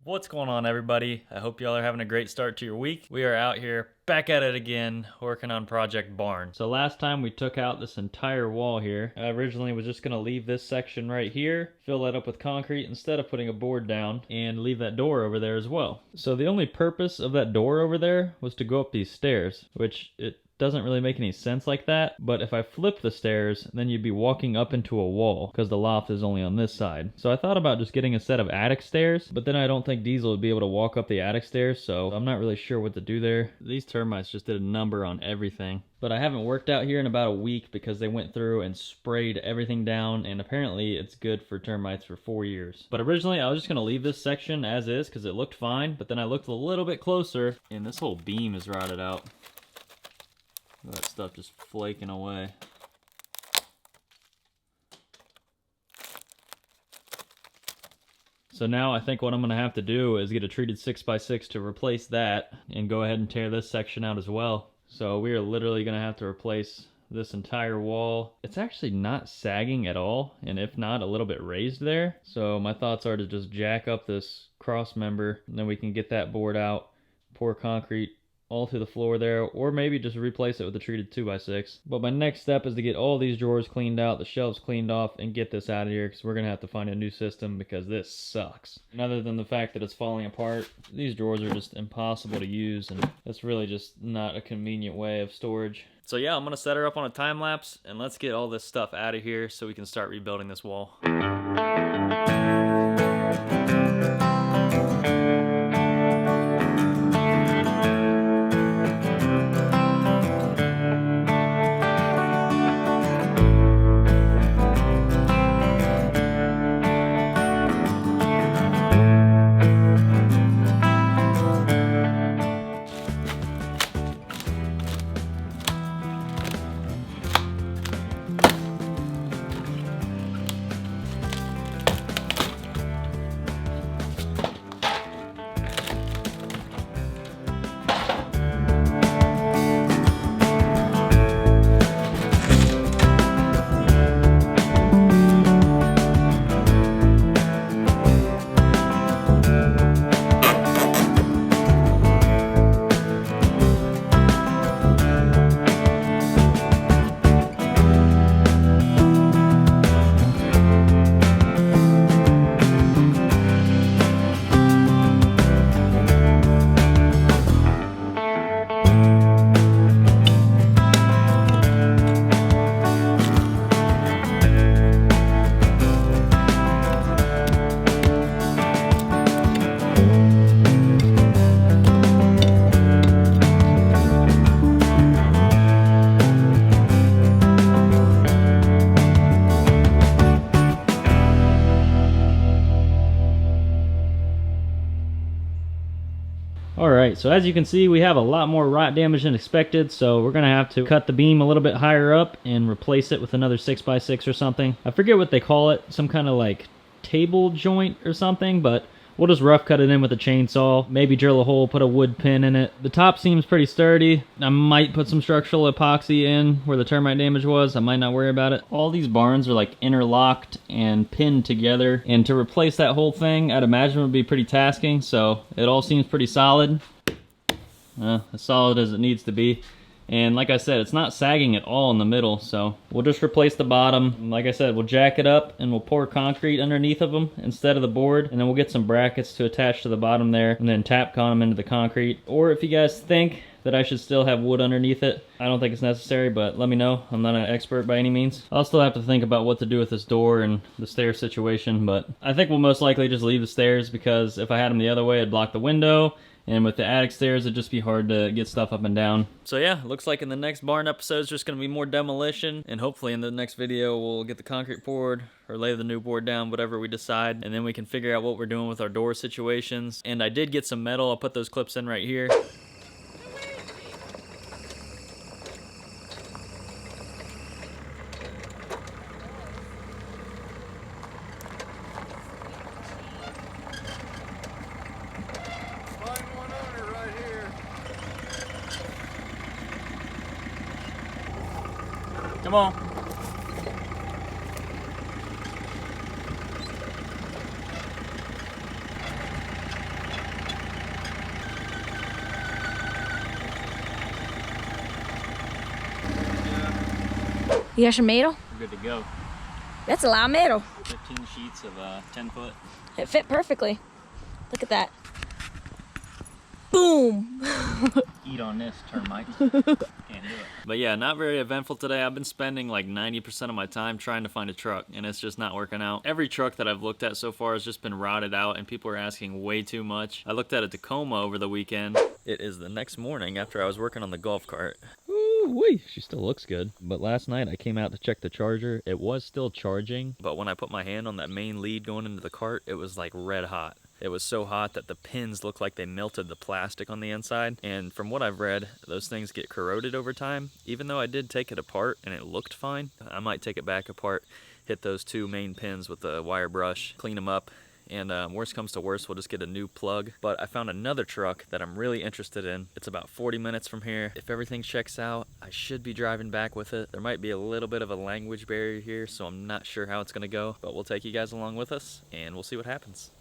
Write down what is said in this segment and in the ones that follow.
What's going on, everybody? I hope y'all are having a great start to your week. We are out here back at it again, working on Project Barn. So last time we took out this entire wall here. I originally was just gonna leave this section right here, fill that up with concrete instead of putting a board down, and leave that door over there as well. So the only purpose of that door over there was to go up these stairs, which it doesn't really make any sense like that, but if I flip the stairs, then you'd be walking up into a wall because the loft is only on this side. So I thought about just getting a set of attic stairs, but then I don't think Diesel would be able to walk up the attic stairs, so I'm not really sure what to do there. These termites just did a number on everything. But I haven't worked out here in about a week because they went through and sprayed everything down, and apparently it's good for termites for 4 years. But originally I was just gonna leave this section as is because it looked fine, but then I looked a little bit closer and this whole beam is rotted out. That stuff just flaking away. So now I think what I'm gonna have to do is get a treated 6x6 to replace that and go ahead and tear this section out as well. So we are literally gonna have to replace this entire wall. It's actually not sagging at all, and if not, a little bit raised there. So my thoughts are to just jack up this cross member, and then we can get that board out, pour concrete all to the floor there, or maybe just replace it with a treated 2x6. But my next step is to get all these drawers cleaned out, the shelves cleaned off, and get this out of here because we're gonna have to find a new system because this sucks. And other than the fact that it's falling apart, these drawers are just impossible to use, and it's really just not a convenient way of storage. So yeah, I'm gonna set her up on a time lapse and let's get all this stuff out of here so we can start rebuilding this wall. Alright, so as you can see, we have a lot more rot damage than expected, so we're going to have to cut the beam a little bit higher up and replace it with another 6x6 or something. I forget what they call it, some kind of like table joint or something, but we'll just rough cut it in with a chainsaw, maybe drill a hole, put a wood pin in it. The top seems pretty sturdy. I might put some structural epoxy in where the termite damage was. I might not worry about it. All these barns are like interlocked and pinned together, and to replace that whole thing, I'd imagine would be pretty tasking, so it all seems pretty solid. As solid as it needs to be. And like I said, it's not sagging at all in the middle, so we'll just replace the bottom. And like I said, we'll jack it up and we'll pour concrete underneath of them instead of the board, and then we'll get some brackets to attach to the bottom there and then Tapcon them into the concrete. Or if you guys think that I should still have wood underneath it, I don't think it's necessary, but let me know. I'm not an expert by any means. I'll still have to think about what to do with this door and the stair situation, but I think we'll most likely just leave the stairs because if I had them the other way, it'd block the window. And with the attic stairs, it'd just be hard to get stuff up and down. So yeah, looks like in the next barn episode, it's just going to be more demolition. And hopefully in the next video, we'll get the concrete poured or lay the new board down, whatever we decide. And then we can figure out what we're doing with our door situations. And I did get some metal. I'll put those clips in right here. Come on. You got your metal? We're good to go. That's a lot of metal. 15 sheets of 10 foot. It fit perfectly. Look at that. Boom! Eat on this, termite. Can't do it. But yeah, not very eventful today. I've been spending like 90% of my time trying to find a truck, and it's just not working out. Every truck that I've looked at so far has just been rotted out, and people are asking way too much. I looked at a Tacoma over the weekend. It is the next morning after I was working on the golf cart. Ooh-wee, she still looks good. But last night I came out to check the charger. It was still charging, but when I put my hand on that main lead going into the cart, it was like red hot. It was so hot that the pins looked like they melted the plastic on the inside. And from what I've read, those things get corroded over time. Even though I did take it apart and it looked fine, I might take it back apart, hit those 2 main pins with a wire brush, clean them up, and worst comes to worst, we'll just get a new plug. But I found another truck that I'm really interested in. It's about 40 minutes from here. If everything checks out, I should be driving back with it. There might be a little bit of a language barrier here, so I'm not sure how it's gonna go, but we'll take you guys along with us and we'll see what happens.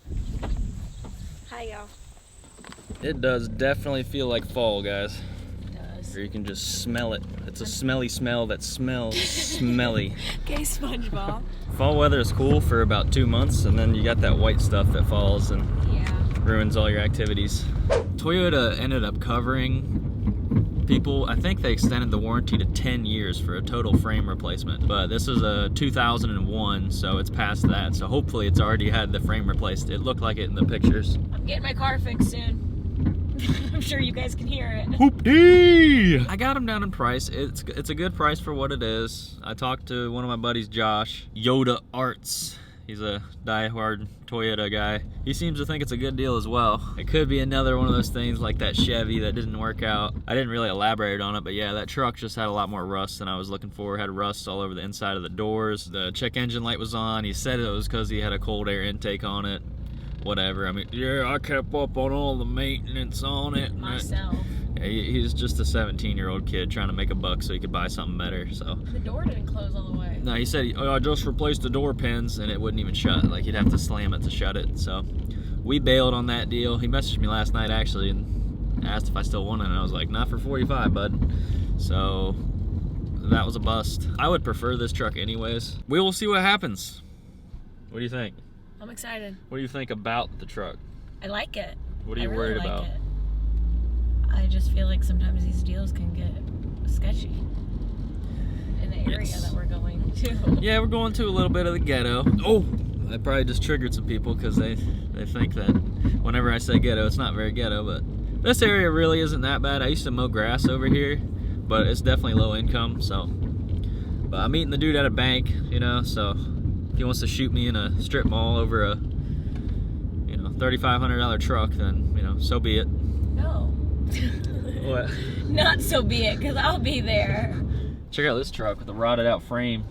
Hi, y'all. It does definitely feel like fall, guys. It does. Or you can just smell it. It's a smelly smell that smells smelly. Okay, SpongeBob. Fall weather is cool for about 2 months, and then you got that white stuff that falls and ruins all your activities. Toyota ended up covering people. I think they extended the warranty to 10 years for a total frame replacement, but this is a 2001, so it's past that, so hopefully it's already had the frame replaced. It looked like it in the pictures. I'm getting my car fixed soon. I'm sure you guys can hear it. Whoop-dee! I got them down in price. It's a good price for what it is. I talked to one of my buddies, Josh, Yoda Arts. He's a diehard Toyota guy. He seems to think it's a good deal as well. It could be another one of those things like that Chevy that didn't work out. I didn't really elaborate on it, but yeah, that truck just had a lot more rust than I was looking for. It had rust all over the inside of the doors. The check engine light was on. He said it was because he had a cold air intake on it. Whatever. I mean, yeah, I kept up on all the maintenance on it. Myself. Yeah, he's just a 17-year-old kid trying to make a buck so he could buy something better, so. The door didn't close all the way. No, he said, oh, I just replaced the door pins and it wouldn't even shut. Like, he'd have to slam it to shut it. So we bailed on that deal. He messaged me last night, actually, and asked if I still wanted it. And I was like, not for 45, bud. So that was a bust. I would prefer this truck anyways. We will see what happens. What do you think? I'm excited. What do you think about the truck? I like it. What are you worried about? It. I just feel like sometimes these deals can get sketchy in the area that we're going to. Yeah, we're going to a little bit of the ghetto. Oh, I probably just triggered some people because they think that whenever I say ghetto, it's not very ghetto, but this area really isn't that bad. I used to mow grass over here, but it's definitely low income, so. But I'm meeting the dude at a bank, you know, so if he wants to shoot me in a strip mall over a, you know, $3,500 truck, then, you know, so be it. No. What? Not so be it, because I'll be there. Check out this truck with the rotted out frame.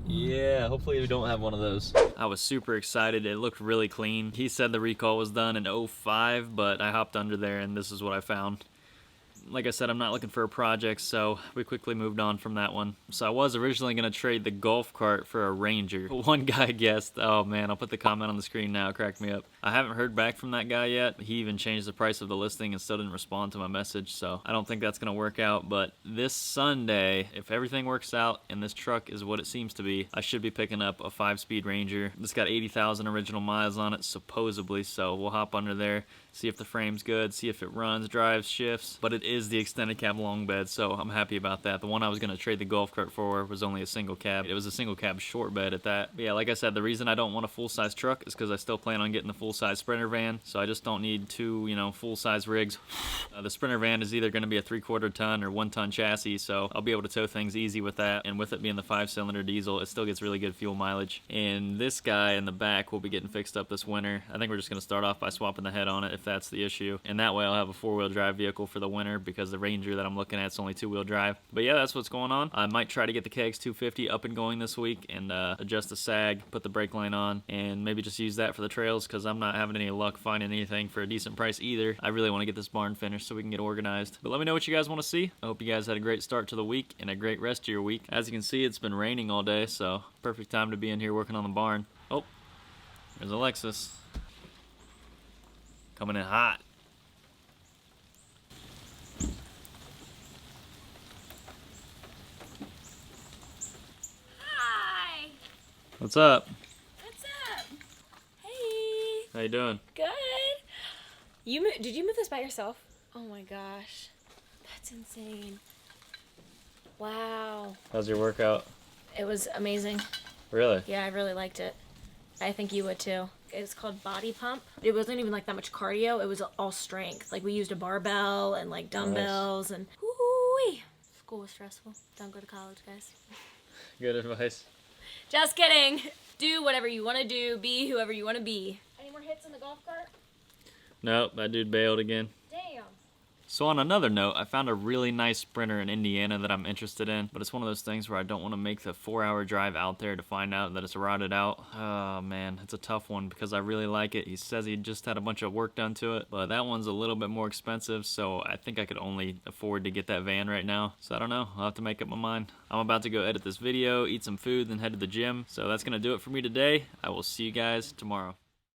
Yeah, hopefully we don't have one of those. I was super excited. It looked really clean. He said the recall was done in 05, but I hopped under there and this is what I found. Like I said, I'm not looking for a project, so we quickly moved on from that one. So I was originally going to trade the golf cart for a Ranger. One guy guessed, oh man, I'll put the comment on the screen now, it cracked me up. I haven't heard back from that guy yet. He even changed the price of the listing and still didn't respond to my message, so I don't think that's going to work out. But this Sunday, if everything works out and this truck is what it seems to be, I should be picking up a 5-speed Ranger. It's got 80,000 original miles on it, supposedly, so we'll hop under there, see if the frame's good, see if it runs, drives, shifts. But it is the extended cab long bed, so I'm happy about that. The one I was going to trade the golf cart for was only a single cab. It was a single cab short bed at that. But yeah, like I said, the reason I don't want a full-size truck is because I still plan on getting the full-size Sprinter van, so I just don't need two, you know, full-size rigs. The Sprinter van is either going to be a 3/4 ton or 1-ton chassis, so I'll be able to tow things easy with that. And with it being the 5-cylinder diesel, it still gets really good fuel mileage. And this guy in the back will be getting fixed up this winter. I think we're just going to start off by swapping the head on it if that's the issue. And that way I'll have a 4-wheel drive vehicle for the winter, because the Ranger that I'm looking at is only 2-wheel drive. But yeah, that's what's going on. I might try to get the KX 250 up and going this week and adjust the sag, put the brake line on, and maybe just use that for the trails, because I'm not having any luck finding anything for a decent price either. I really want to get this barn finished so we can get organized. But let me know what you guys want to see. I hope you guys had a great start to the week and a great rest of your week. As you can see, it's been raining all day, so perfect time to be in here working on the barn. Oh, there's Alexis. Coming in hot. What's up? What's up? Hey. How you doing? Good. Did you move this by yourself? Oh my gosh. That's insane. Wow. How's your workout? It was amazing. Really? Yeah, I really liked it. I think you would too. It was called Body Pump. It wasn't even like that much cardio. It was all strength. Like we used a barbell and like dumbbells and whoo-wee. School was stressful. Don't go to college, guys. Good advice. Just kidding. Do whatever you want to do. Be whoever you want to be. Any more hits in the golf cart? Nope, that dude bailed again. Damn. So on another note, I found a really nice sprinter in Indiana that I'm interested in, but it's one of those things where I don't want to make the 4-hour drive out there to find out that it's rotted out. Oh man, it's a tough one because I really like it. He says he just had a bunch of work done to it, but that one's a little bit more expensive, so I think I could only afford to get that van right now. So I don't know, I'll have to make up my mind. I'm about to go edit this video, eat some food, then head to the gym. So that's gonna do it for me today. I will see you guys tomorrow.